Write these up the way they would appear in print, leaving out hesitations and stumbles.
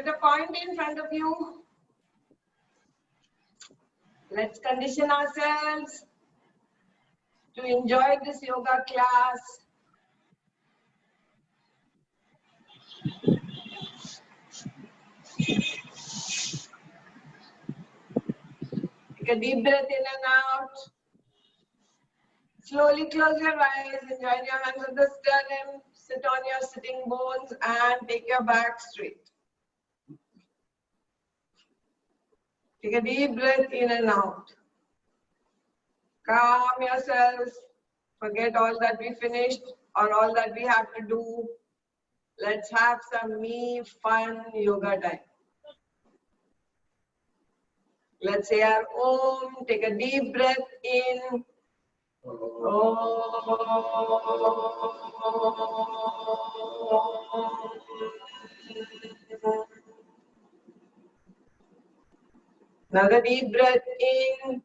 Put a point in front of you. Let's condition ourselves to enjoy this yoga class. Take a deep breath in and out. Slowly close your eyes and join your hands at the sternum. Sit on your sitting bones and take your back straight. Take a deep breath in and out. Calm yourselves. Forget all that we finished or all that we have to do. Let's have some fun yoga time. Let's say our Om. Take a deep breath in. Another deep breath in.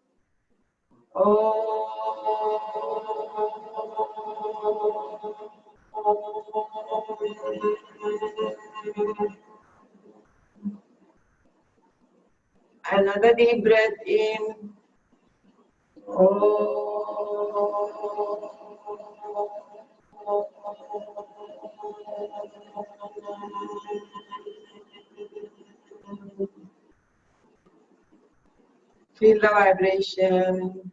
Another deep breath in. Feel the vibration.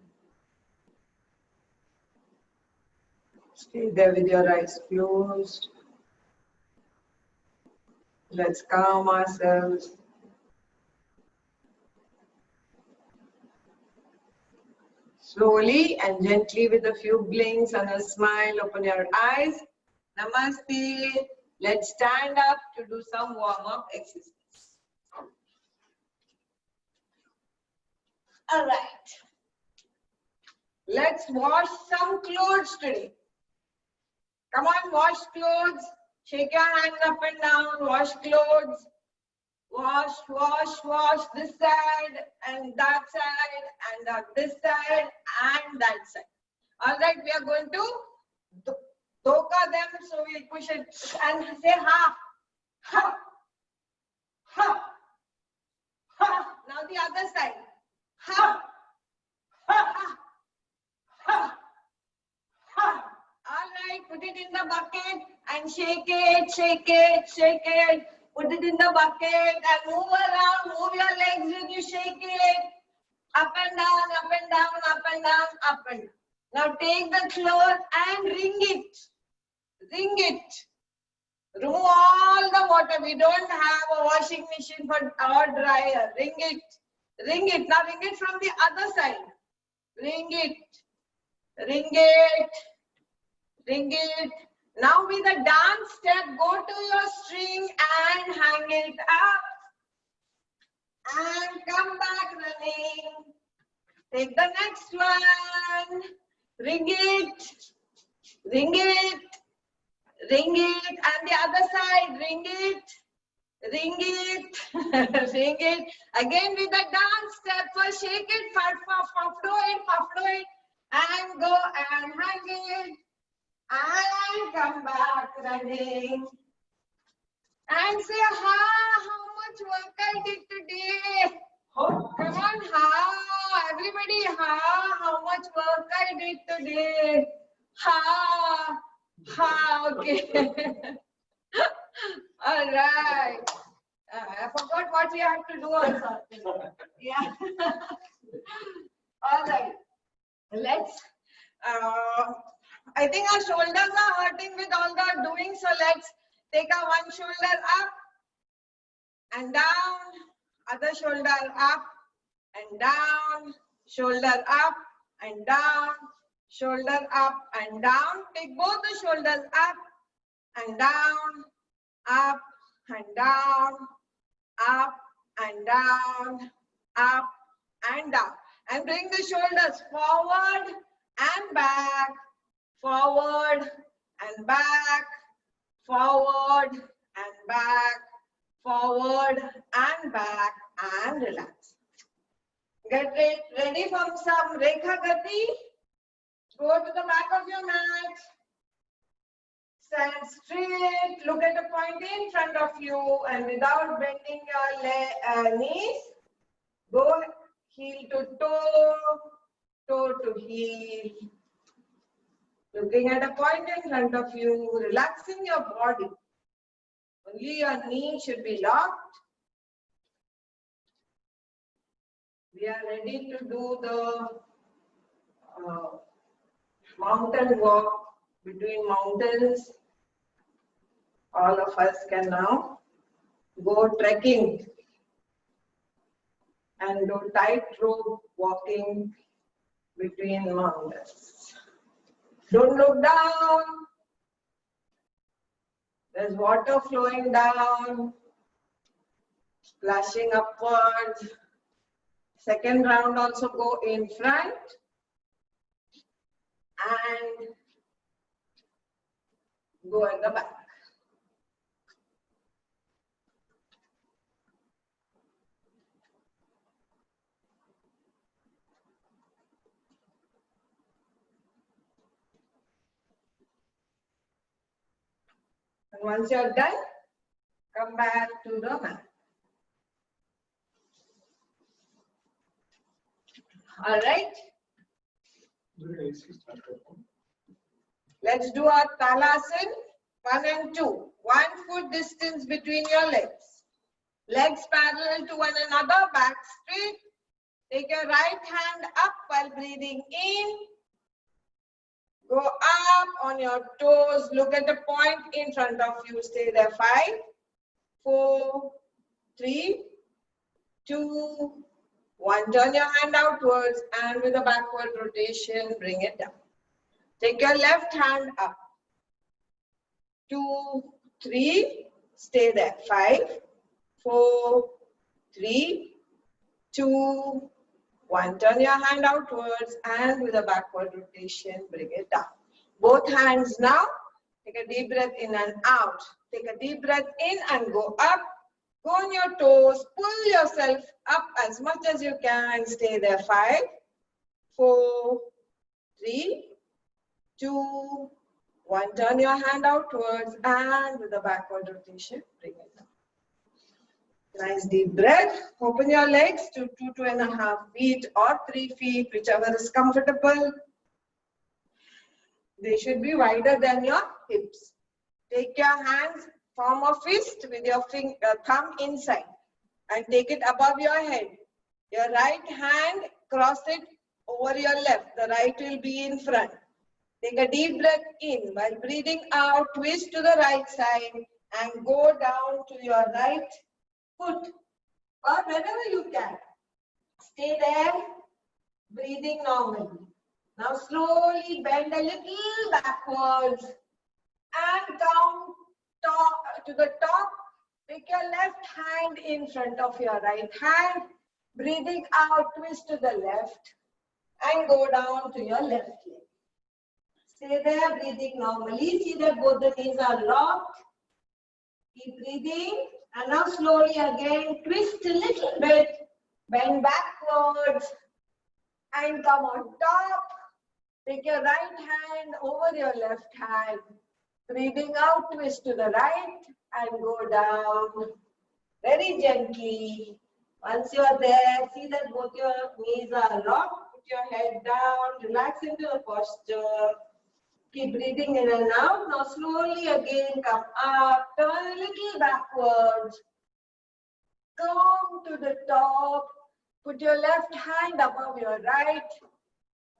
Stay there with your eyes closed. Let's calm ourselves. Slowly and gently with a few blinks and a smile, open your eyes. Namaste. Let's stand up to do some warm-up exercise. All right. Let's wash some clothes today. Come on, wash clothes. Shake your hands up and down. Wash clothes. Wash, wash, wash this side and that side and this side and that side. All right, we are going to doka them, so we'll push it and say ha, ha, ha, ha. Now the other side. Ha, ha, ha, ha. All right, put it in the bucket and shake it, shake it, shake it. Put it in the bucket and move around, move your legs when you shake it. Up and down, up and down, up and down, up and down. Now take the cloth and wring it. Wring it. Remove all the water. We don't have a washing machine or dryer. Wring it. Wring it. Now wring it from the other side. Wring it. Wring it. Wring it. Now with a dance step, go to your string and hang it up. And come back running. Take the next one. Ring it. Ring it. Ring it. And the other side. Ring it. Ring it. Ring it. Again with a dance step. First shake it. Fafdo it. And go and hang it. And come back running. And say, ha, how much work I did today. Oh, come on, ha. Everybody, ha, how much work I did today. Ha, ha, okay. All right. I forgot what we have to do also. Yeah. All right. Let's, I think our shoulders are hurting with all the doing. So let's take our one shoulder up and down, other shoulder up and down, shoulder up and down, shoulder up and down. Take both the shoulders up and down, up and down, up and down, up and down. And bring the shoulders forward and back, forward and back, forward and back, forward and back, and relax. Get ready for some Rekha Gati. Go to the back of your mat. stand straight, look at the point in front of you, and without bending your knees, go heel to toe, toe to heel. Looking at a point in front of you, relaxing your body. Only your knee should be locked. We are ready to do the mountain walk between mountains. All of us can now go trekking and do tightrope walking between mountains. Don't look down. There's water flowing down, splashing upwards. Second round also go in front and go at the back. And once you're done, come back to the mat. All right. Let's do our Talasana 1 and 2. 1 foot distance between your legs. Legs parallel to one another, back straight. Take your right hand up while breathing in. Go up on your toes. Look at the point in front of you. Stay there. 5, 4, 3, 2, 1. Turn your hand outwards and with a backward rotation, bring it down. Take your left hand up. 2, 3. Stay there. 5, 4, 3, 2, 1. Turn your hand outwards and with a backward rotation, bring it down. Both hands now. Take a deep breath in and out. Take a deep breath in and go up. Go on your toes. Pull yourself up as much as you can. Stay there. 5, 4, 3, 2, 1. Turn your hand outwards and with a backward rotation, bring it down. Nice deep breath. Open your legs to 2.5 feet or 3 feet, whichever is comfortable. They should be wider than your hips. Take your hands, form a fist with your thumb inside and take it above your head. Your right hand, cross it over your left. The right will be in front. Take a deep breath in. While breathing out, twist to the right side and go down to your right foot or wherever you can. Stay there, breathing normally. Now slowly bend a little backwards and down to the top. Take your left hand in front of your right hand. Breathing out, twist to the left and go down to your left leg. Stay there, breathing normally. See that both the knees are locked. Keep breathing. And now slowly again, twist a little bit, bend backwards and come on top. Take your right hand over your left hand. Breathing out, twist to the right and go down very gently. Once you are there, see that both your knees are locked. Put your head down, relax into the posture. Keep breathing in and out. Now slowly again come up, turn a little backwards. Come to the top. Put your left hand above your right.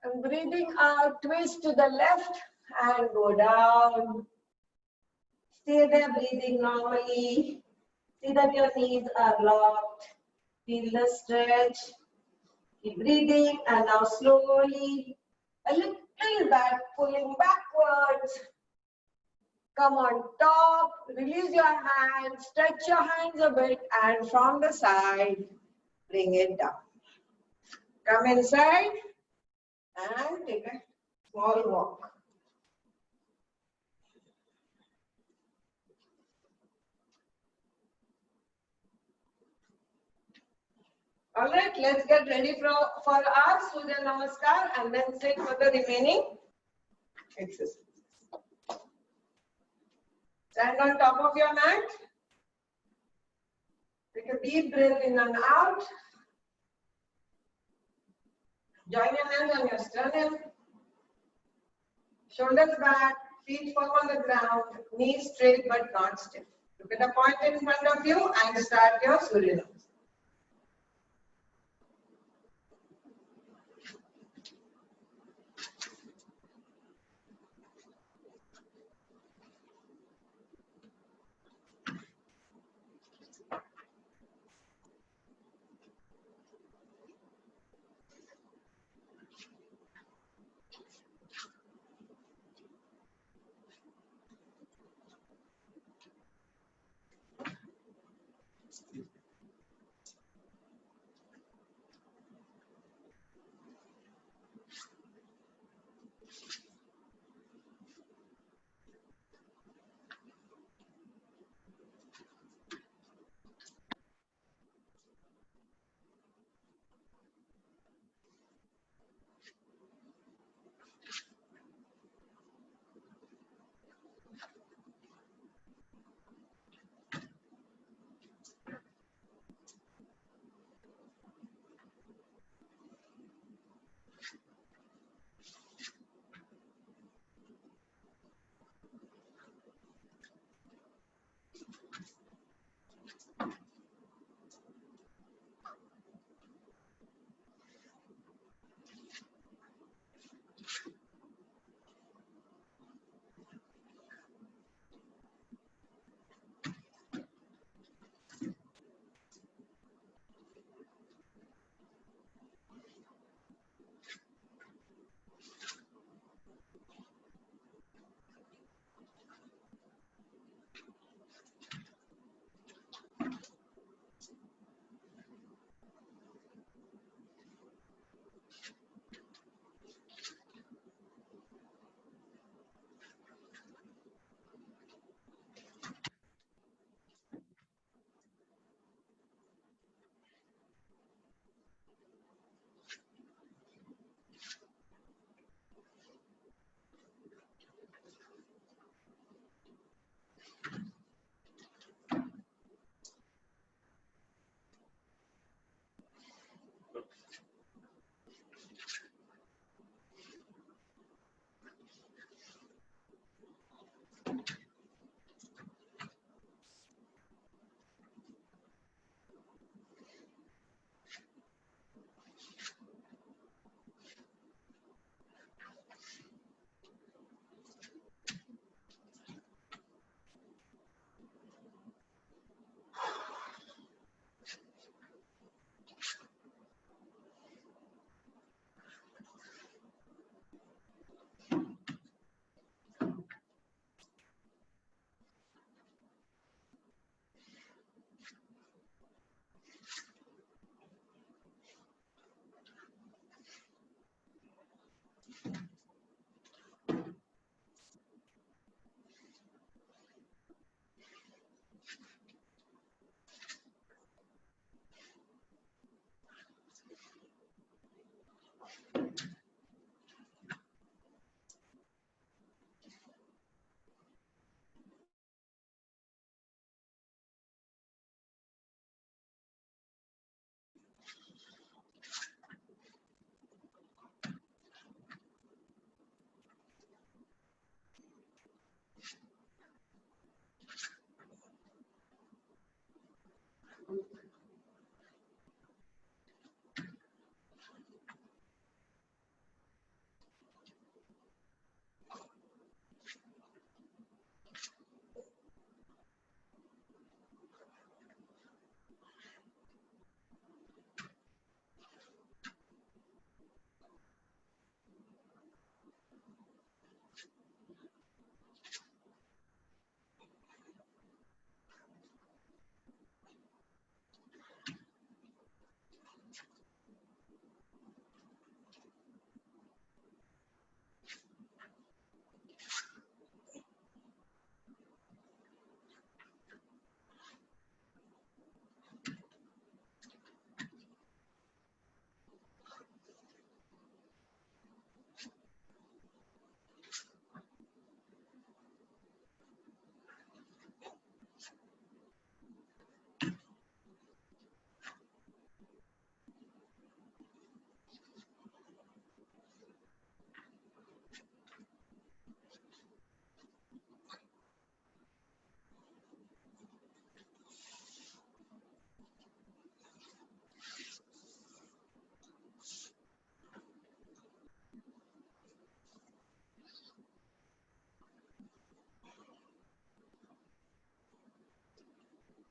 And breathing out, twist to the left and go down. Stay there breathing normally. See that your knees are locked. Feel the stretch. Keep breathing and now slowly a little back, pulling backwards. Come on top, release your hands, stretch your hands a bit and from the side, bring it down. Come inside and take a small walk. All right, let's get ready for our Surya Namaskar and then sit for the remaining exercise. Stand on top of your mat. Take a deep breath in and out. Join your hands on your sternum. Shoulders back, feet firm on the ground, knees straight but not stiff. Look at the point in front of you and start your Surya Namaskar.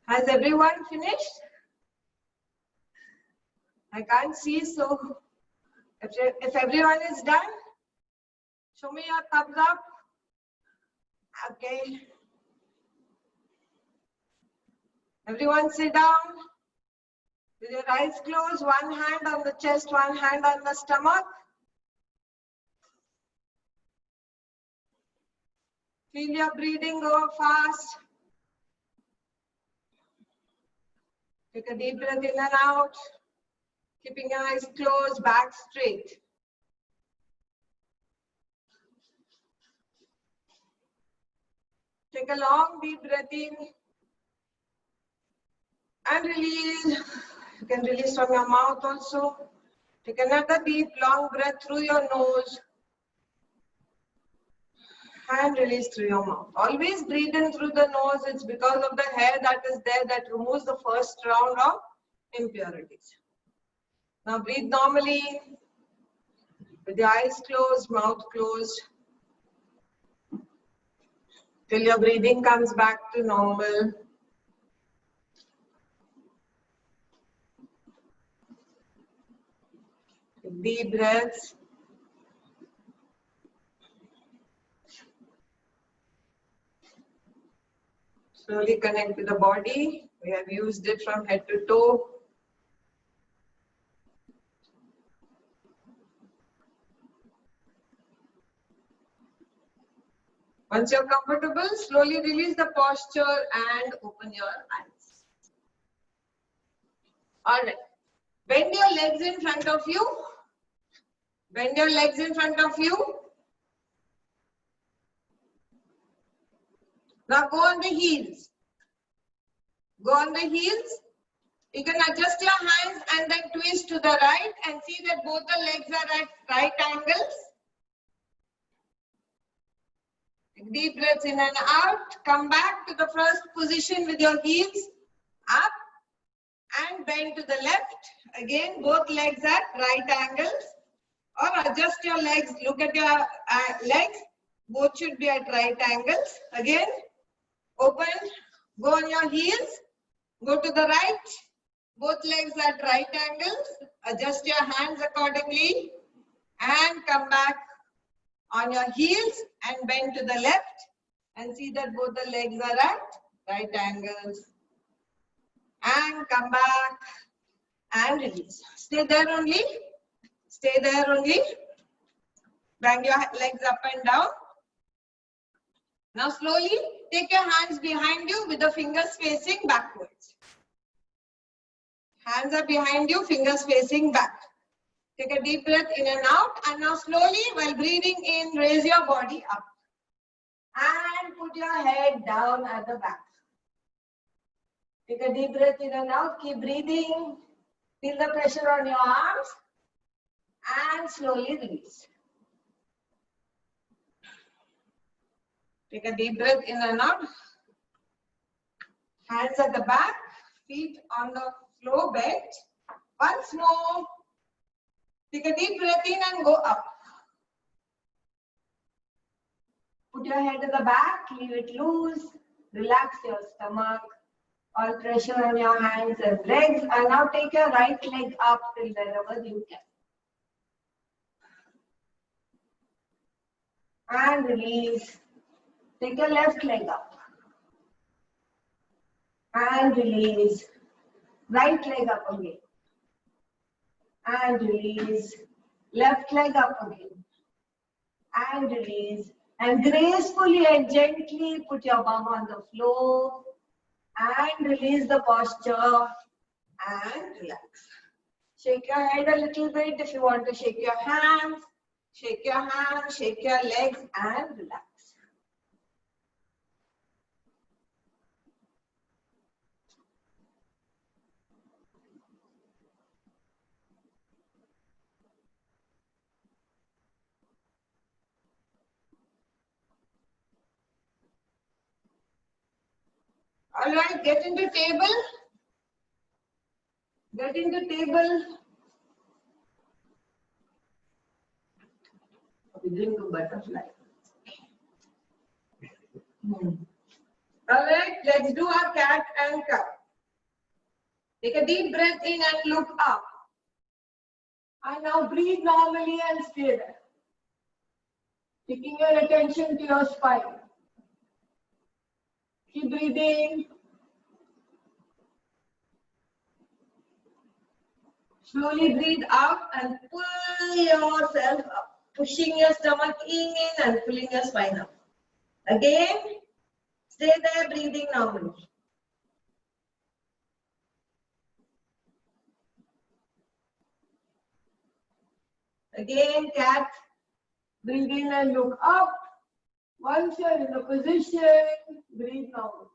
Has everyone finished? I can't see, so if everyone is done, show me your thumbs up. Okay. Everyone sit down with your eyes closed, one hand on the chest, one hand on the stomach. Feel your breathing go fast. Take a deep breath in and out. Keeping your eyes closed, back straight. Take a long deep breath in and release. You can release from your mouth also. Take another deep long breath through your nose and release through your mouth. Always breathe in through the nose. It's because of the hair that is there that removes the first round of impurities. Now breathe normally with your eyes closed, mouth closed, till your breathing comes back to normal. Deep breaths. Slowly connect to the body. We have used it from head to toe. Once you're comfortable, slowly release the posture and open your eyes. All right. Bend your legs in front of you. Bend your legs in front of you. Now go on the heels. Go on the heels. You can adjust your hands and then twist to the right and see that both the legs are at right angles. Take deep breaths in and out. Come back to the first position with your heels up and bend to the left. Again, both legs at right angles. Or adjust your legs. Look at your legs. Both should be at right angles. Again, open. Go on your heels. Go to the right. Both legs at right angles. Adjust your hands accordingly. And come back on your heels and bend to the left. And see that both the legs are at right angles. And come back and release. Stay there only. Stay there only. Bang your legs up and down. Now slowly take your hands behind you with the fingers facing backwards. Hands are behind you, fingers facing back. Take a deep breath in and out. And now slowly, while breathing in, raise your body up. And put your head down at the back. Take a deep breath in and out. Keep breathing. Feel the pressure on your arms. And slowly release. Take a deep breath in and out. Hands at the back. Feet on the floor, bent. Once more. Take a deep breath in and go up. Put your head at the back, leave it loose. Relax your stomach. All pressure on your hands and legs. And now take your right leg up till wherever you can. And release. Take your left leg up. And release. Right leg up again. And release. Left leg up again. And release. And gracefully and gently put your bum on the floor. And release the posture. And relax. Shake your head a little bit if you want to shake your hands. Shake your hands, shake your legs and relax. All right, get into table. Get into table. We didn't do butterfly. Alright, let's do our cat and cow. Take a deep breath in and look up. And now breathe normally and stay there. Taking your attention to your spine. Keep breathing. Slowly breathe out and pull yourself up. Pushing your stomach in and pulling your spine up. Again, stay there breathing normally. Again, cat. Breathe in and look up. Once you're in a position, breathe normally.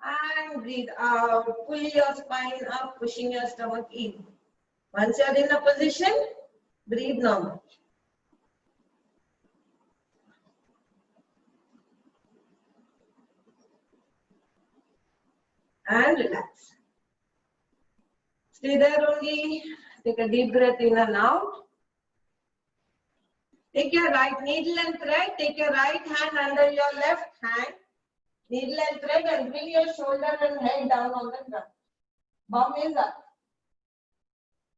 And breathe out. Pull your spine up, pushing your stomach in. Once you're in a position, breathe normally. And relax. Stay there only. Take a deep breath in and out. Take your right needle and thread. Take your right hand under your left hand. Needle and thread and bring your shoulder and head down on the ground. Bum is up.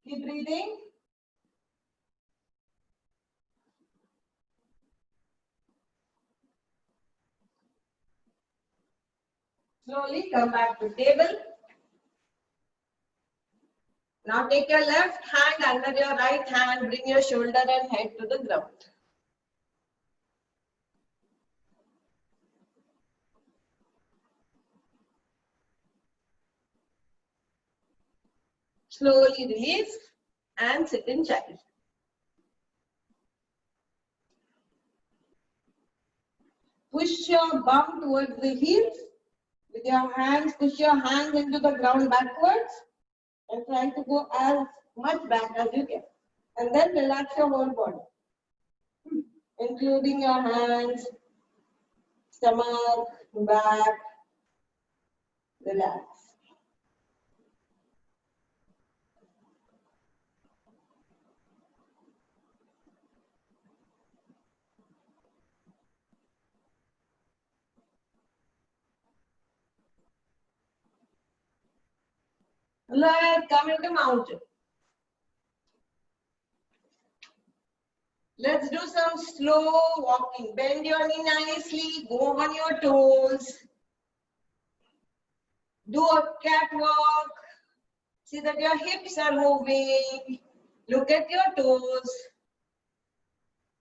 Keep breathing. Slowly come back to table. Now take your left hand under your right hand. Bring your shoulder and head to the ground. Slowly release and sit in child. Push your bum towards the heels. With your hands, push your hands into the ground backwards and try to go as much back as you can. And then relax your whole body, including your hands, stomach, back. Relax. Let's come into mountain. Let's do some slow walking. Bend your knee nicely. Go on your toes. Do a catwalk. See that your hips are moving. Look at your toes.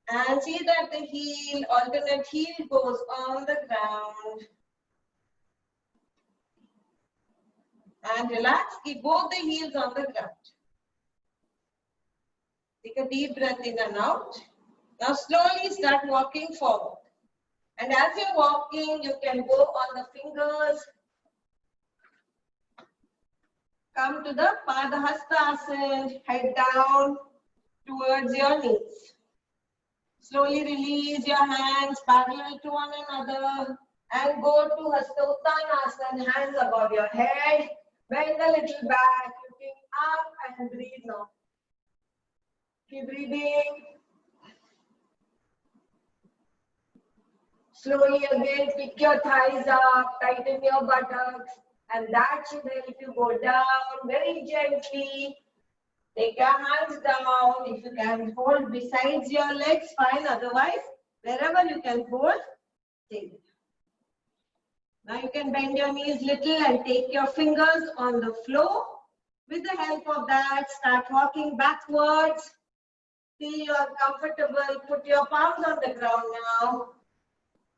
And see that the heel, alternate heel goes on the ground. And relax. Keep both the heels on the ground. Take a deep breath in and out. Now slowly start walking forward. And as you're walking, you can go on the fingers. Come to the Padahastasana, head down towards your knees. Slowly release your hands parallel to one another and go to Hastottanasana, hands above your head. Bend a little back, looking up and breathe now. Keep breathing. Slowly again, pick your thighs up, tighten your buttocks, and that should help you go down very gently. Take your hands down. If you can hold besides your legs, fine. Otherwise, wherever you can hold, take it. Now you can bend your knees little and take your fingers on the floor. With the help of that, start walking backwards. Till you are comfortable. Put your palms on the ground now.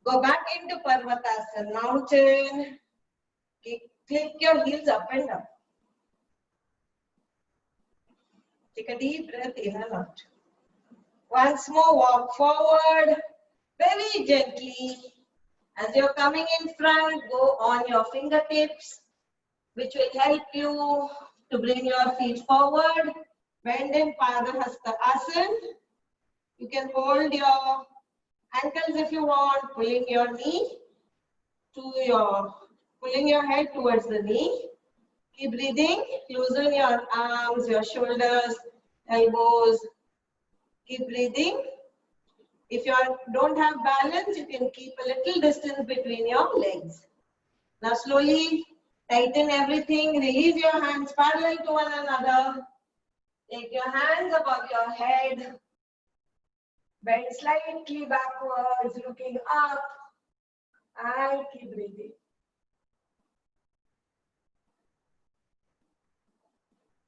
Go back into Parvatasana, mountain. Click your heels up and down. Take a deep breath in and out. Once more, walk forward very gently. As you're coming in front, go on your fingertips, which will help you to bring your feet forward. Bend in Padahasta Asana. You can hold your ankles if you want, pulling your knee to pulling your head towards the knee. Keep breathing. Loosen your arms, your shoulders, elbows. Keep breathing. If you don't have balance, you can keep a little distance between your legs. Now slowly tighten everything. Release your hands parallel to one another. Take your hands above your head. Bend slightly backwards, looking up. And keep breathing.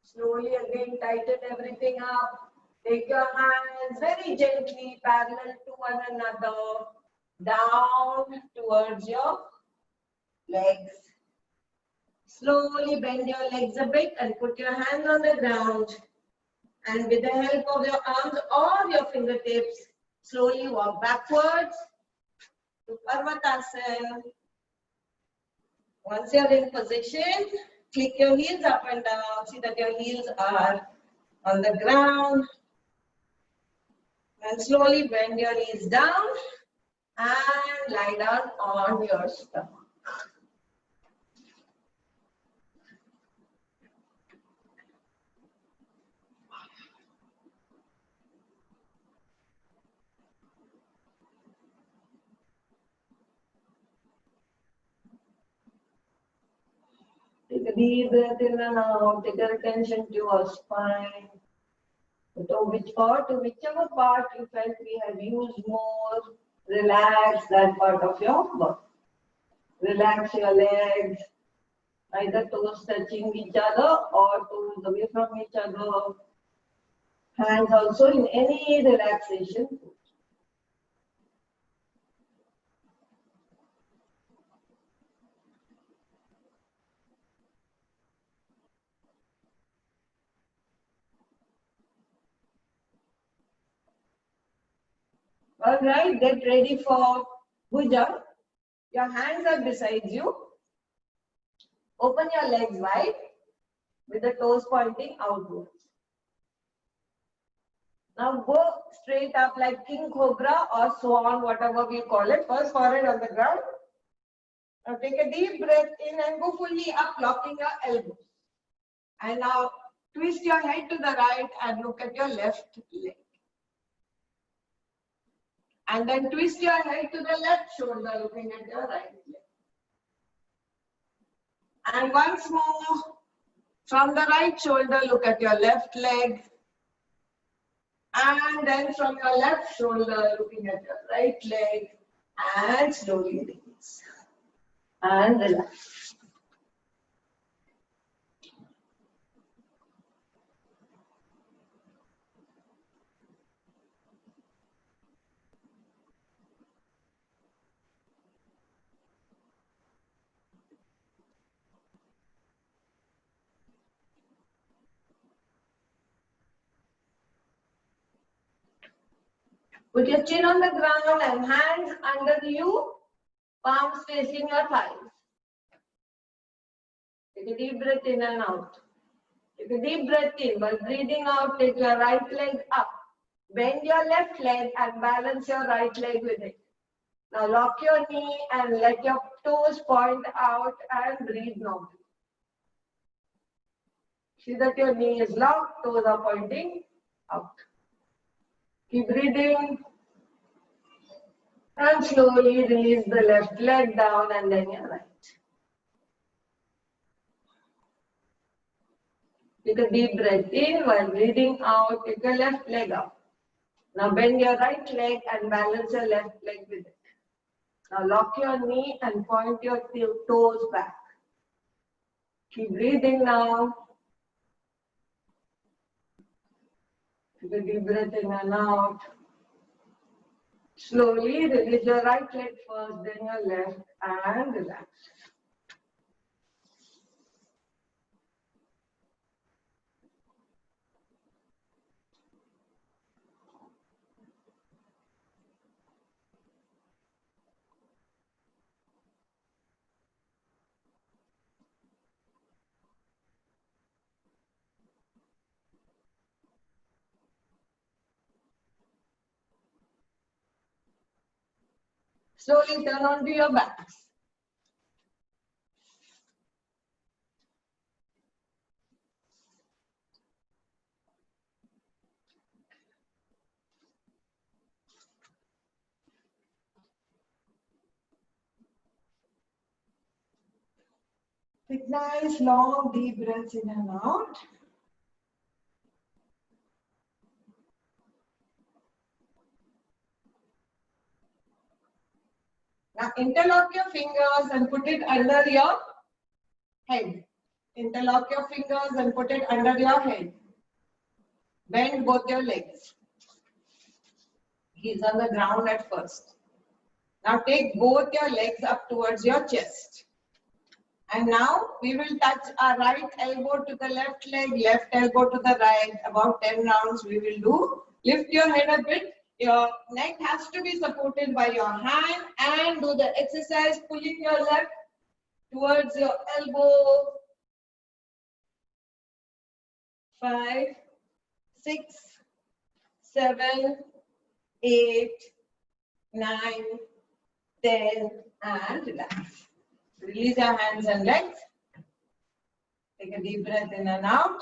Slowly again tighten everything up. Take your hands very gently parallel to one another. Down towards your legs. Slowly bend your legs a bit and put your hands on the ground. And with the help of your arms or your fingertips, slowly walk backwards to Parvatasana. Once you're in position, click your heels up and down. See that your heels are on the ground. And slowly bend your knees down and lie down on your stomach. Take a deep breath in and out. Take your attention to your spine. To whichever part you felt we have used more, relax that part of your body. Relax your legs, either toes touching each other or toes away from each other. Hands also in any relaxation. All right, get ready for Bhuja. Your hands are beside you. Open your legs wide with the toes pointing outwards. Now go straight up like king cobra or swan, whatever we call it. First forehead on the ground. Now take a deep breath in and go fully up, locking your elbows. And now twist your head to the right and look at your left leg. And then twist your head to the left shoulder, looking at your right leg. And once more, from the right shoulder, look at your left leg. And then from your left shoulder, looking at your right leg. And slowly release. And relax. Put your chin on the ground and hands under you, palms facing your thighs. Take a deep breath in and out. Take a deep breath in. While breathing out, take your right leg up. Bend your left leg and balance your right leg with it. Now lock your knee and let your toes point out and breathe normally. See that your knee is locked, toes are pointing out. Keep breathing. And slowly release the left leg down and then your right. Take a deep breath in while breathing out. Take your left leg up. Now bend your right leg and balance your left leg with it. Now lock your knee and point your toes back. Keep breathing now. Take a deep breath in and out. Slowly release your right leg first, then your left, and relax. Slowly turn onto your backs. Take nice long deep breaths in and out. Now interlock your fingers and put it under your head. Interlock your fingers and put it under your head. Bend both your legs. He's on the ground at first. Now take both your legs up towards your chest. And now we will touch our right elbow to the left leg, left elbow to the right. About 10 rounds we will do. Lift your head a bit. Your neck has to be supported by your hand and do the exercise pulling your left towards your elbow. 5, 6, 7, 8, 9, 10 and relax. Release your hands and legs. Take a deep breath in and out.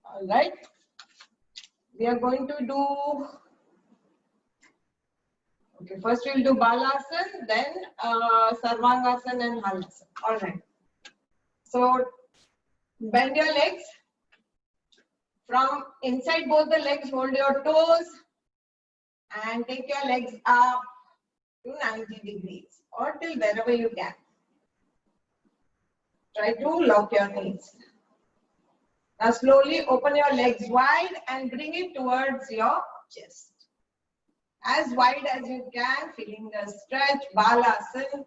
All right. We are going to do, okay, first we will do Balasana, then Sarvangasana and Halasana. All right. So, bend your legs. From inside both the legs, hold your toes and take your legs up to 90 degrees or till wherever you can. Try to lock your knees. Now slowly open your legs wide and bring it towards your chest. As wide as you can, feeling the stretch, Balasana.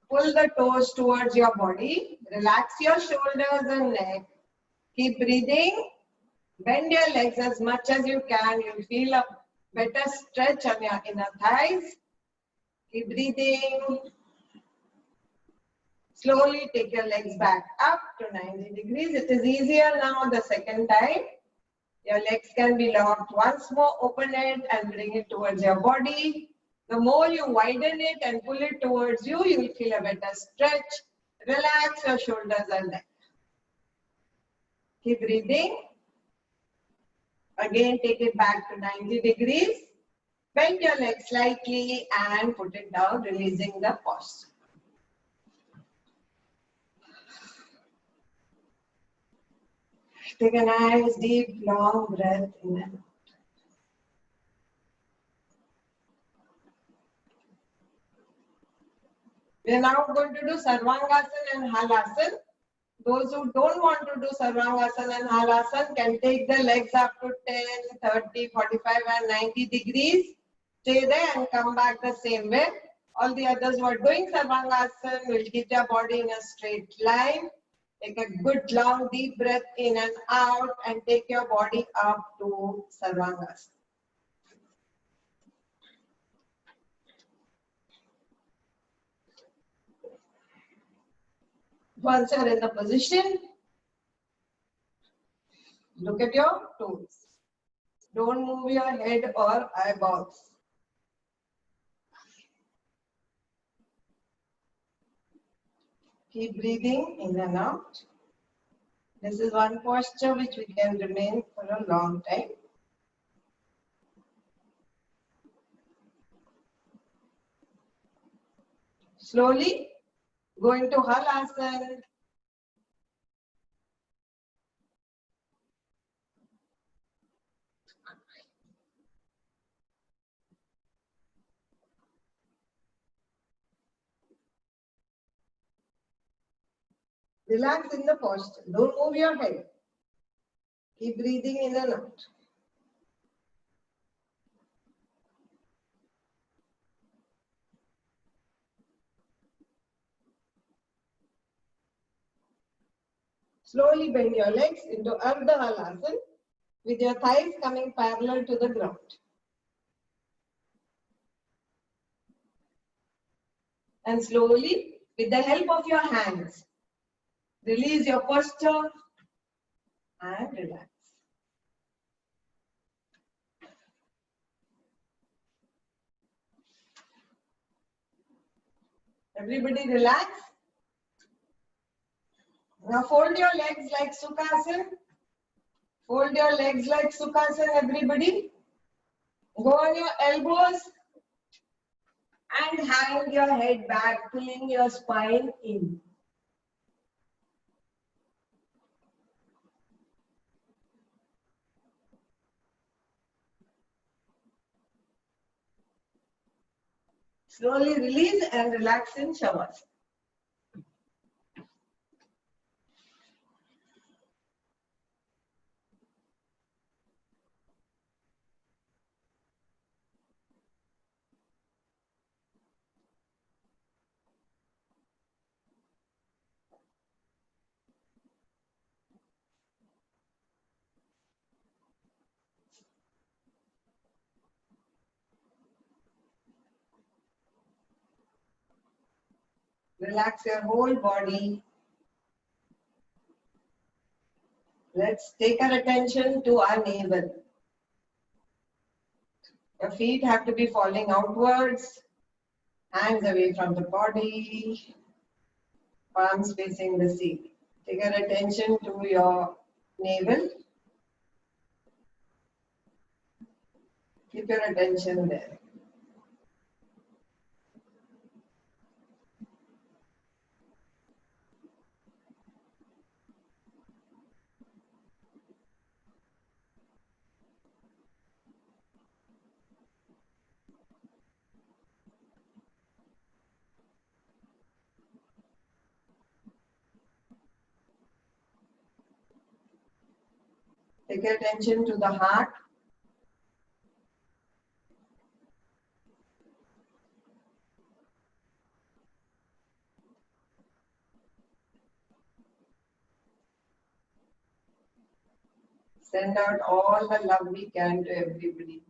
Pull the toes towards your body. Relax your shoulders and neck. Keep breathing. Bend your legs as much as you can. You'll feel a better stretch on your inner thighs. Keep breathing. Slowly take your legs back up to 90 degrees. It is easier now the second time. Your legs can be locked. Once more, open it and bring it towards your body. The more you widen it and pull it towards you, you will feel a better stretch. Relax your shoulders and neck. Keep breathing. Again, take it back to 90 degrees. Bend your legs slightly and put it down, releasing the posture. Take a nice, deep, long breath in and out. We are now going to do Sarvangasana and Halasana. Those who don't want to do Sarvangasana and Halasana can take the legs up to 10, 30, 45 and 90 degrees. Stay there and come back the same way. All the others who are doing Sarvangasana will keep their body in a straight line. Take a good long deep breath in and out and take your body up to Sarvangasana. Once you are in the position, look at your toes. Don't move your head or eyeballs. Keep breathing in and out. This is one posture which we can remain for a long time. Slowly go into Halasana. Relax in the posture. Don't move your head. Keep breathing in and out. Slowly bend your legs into Ardha Halasana with your thighs coming parallel to the ground. And slowly, with the help of your hands, release your posture and relax. Everybody relax. Now fold your legs like Sukhasana. Fold your legs like Sukhasana, everybody. Go on your elbows and hang your head back, pulling your spine in. Slowly release and relax in Shavasana. Relax your whole body. Let's take our attention to our navel. Your feet have to be falling outwards, hands away from the body, palms facing the ceiling. Take your attention to your navel. Keep your attention there. Take your attention to the heart. Send out all the love we can to everybody.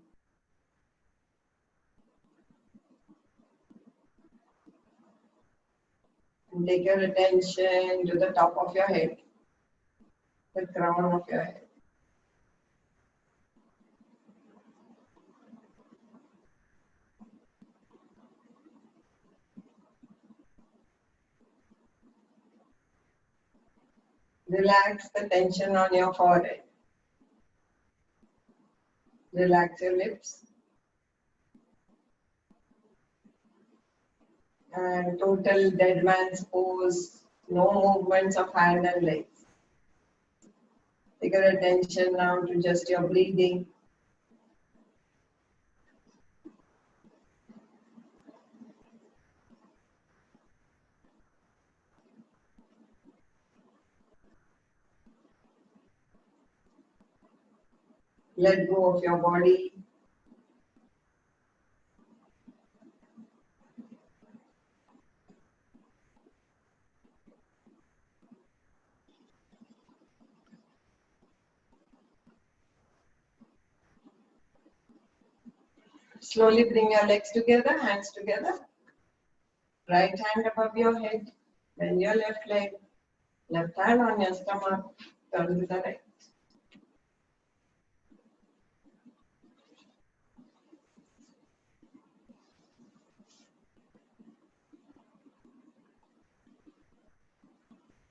And take your attention to the top of your head, the crown of your head. Relax the tension on your forehead. Relax your lips. And total dead man's pose. No movements of hand and legs. Take your attention now to just your breathing. Let go of your body. Slowly bring your legs together, hands together. Right hand above your head. Bend your left leg. Left hand on your stomach. Turn to the right.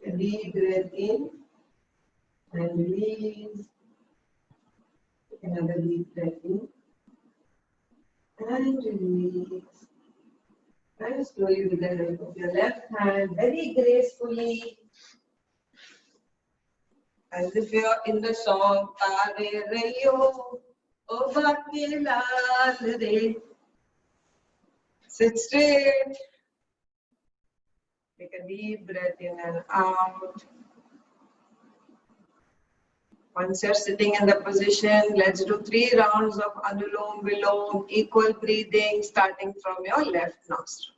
A deep breath in and release. Another deep breath in and release. And slowly with the help of your left hand, very gracefully, as if you're in the song, Taare Rayo, O Bhakti Lal Re. Sit straight. Take a deep breath in and out. Once you're sitting in the position, let's do 3 rounds of Anulom Vilom, equal breathing, starting from your left nostril.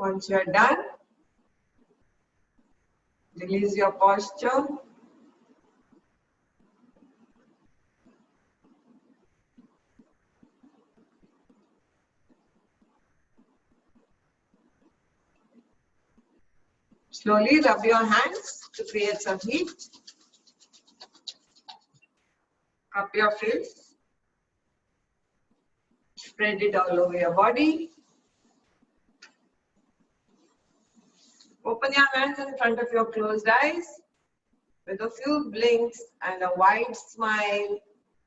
Once you're done, release your posture. Slowly rub your hands to create some heat. Cup your face. Spread it all over your body. Open your hands in front of your closed eyes. With a few blinks and a wide smile,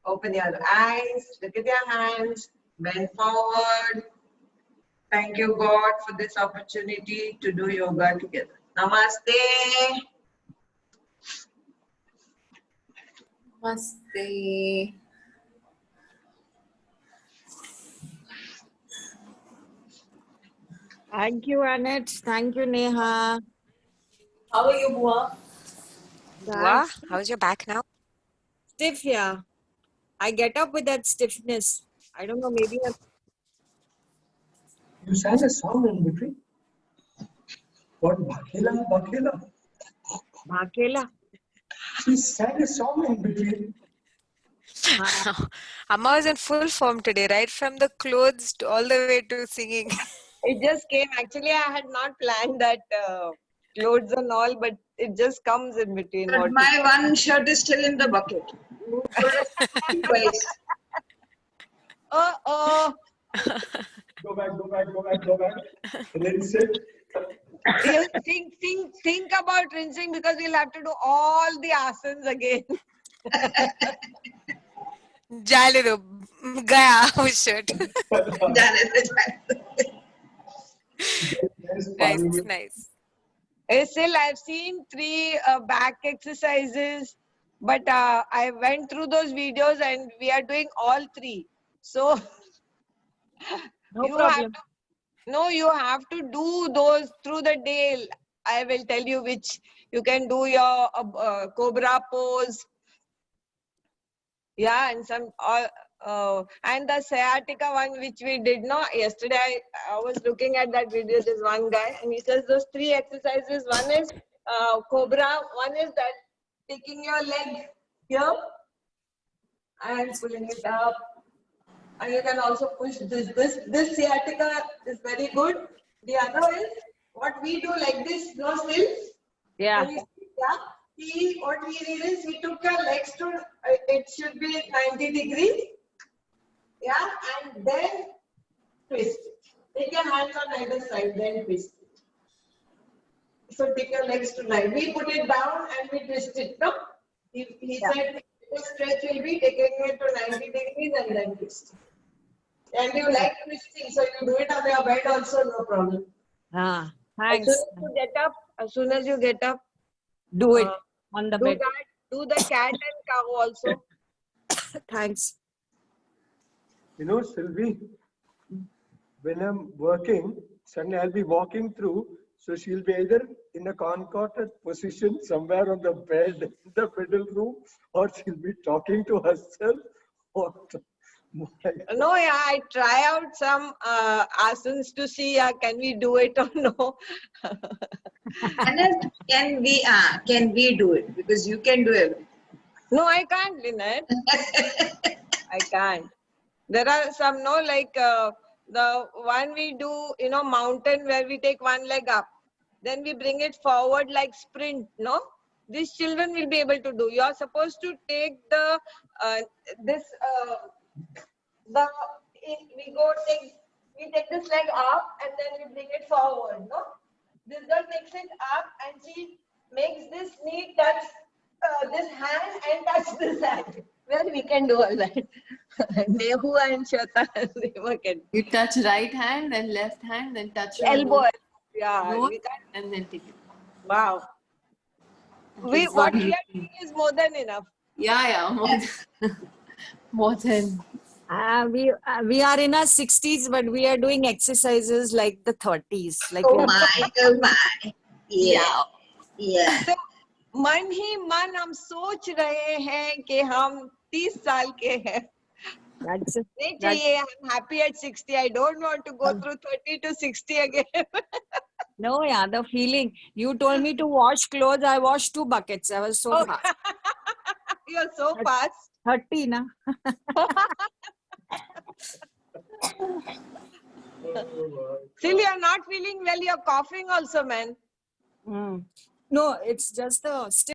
open your eyes, look at your hands, bend forward. Thank you, God, for this opportunity to do yoga together. Namaste. Namaste. Thank you, Annette. Thank you, Neha. How are you, Bua? Wow, how's your back now? Stiff, yeah. I get up with that stiffness. I don't know, maybe You sang a song in between. What? Bakela, Bakela. Bhakela. She sang a song in between. Amma was in full form today, right from the clothes to all the way to singing. It just came. Actually, I had not planned that clothes and all, but it just comes in between. But my one shirt is still in the bucket. Twice. Oh. Go back. Rinse it. You think about rinsing because we'll have to do all the asanas again. Jale do, gaya वो shirt. Nice. Still, I've seen 3 back exercises, but I went through those videos and we are doing all 3. So No problem. you have to do those through the day. I will tell you which. You can do your cobra pose. Yeah, and some and the sciatica one which we did not yesterday. I was looking at that video. There's one guy and he says those 3 exercises. One is cobra. One is that taking your leg here and pulling it up. And you can also push this. This sciatica is very good. The other is what we do like this, no stills. Yeah. What he did is he took your legs to, it should be 90 degrees. Yeah, and then twist it. Take your hands on either side, then twist it. So take your legs to 90. We put it down and we twist it. No? He said the stretch will be taking it to 90 degrees and then twist it. And you like twisting, so you do it on your bed also, no problem. Thanks. As soon as you get up, Do it on the do bed. that. Do the cat and cow also. Thanks. You know, Sylvie, when I'm working, suddenly I'll be walking through, so she'll be either in a concordant position somewhere on the bed in the middle room, or she'll be talking to herself. Or No, yeah, I try out some asanas to see can we do it or no. Annette, can we do it? Because you can do everything. No, I can't, Lynette. I can't. There are some, no, like the one we do, mountain where we take one leg up. Then we bring it forward like sprint, no? These children will be able to do. You are supposed to take the, we take this leg up and then we bring it forward, no? This girl takes it up and she makes this knee touch this hand and touch this hand. Well, we can do all that. Nehu and Shweta, they can. You touch right hand, then left hand, then touch your Elbow. nose, Yeah, we can. and then take it. Wow. That is What one we are routine. doing is more than enough. Yeah, more than. We are in our 60s, but we are doing exercises like the 30s. Like Oh my. Yeah. तो मन ही मन हम सोच रहे हैं कि हम 30 साल के हैं That's it. नहीं That- चाहिए. I'm happy at 60. I don't want to go through 30 to 60 again. No, yeah, the feeling. You told me to wash clothes. I washed 2 buckets. I was so Oh. fast. You're so fast. 30, na? Still, you're not feeling well. You're coughing also, man. No, it's just the still.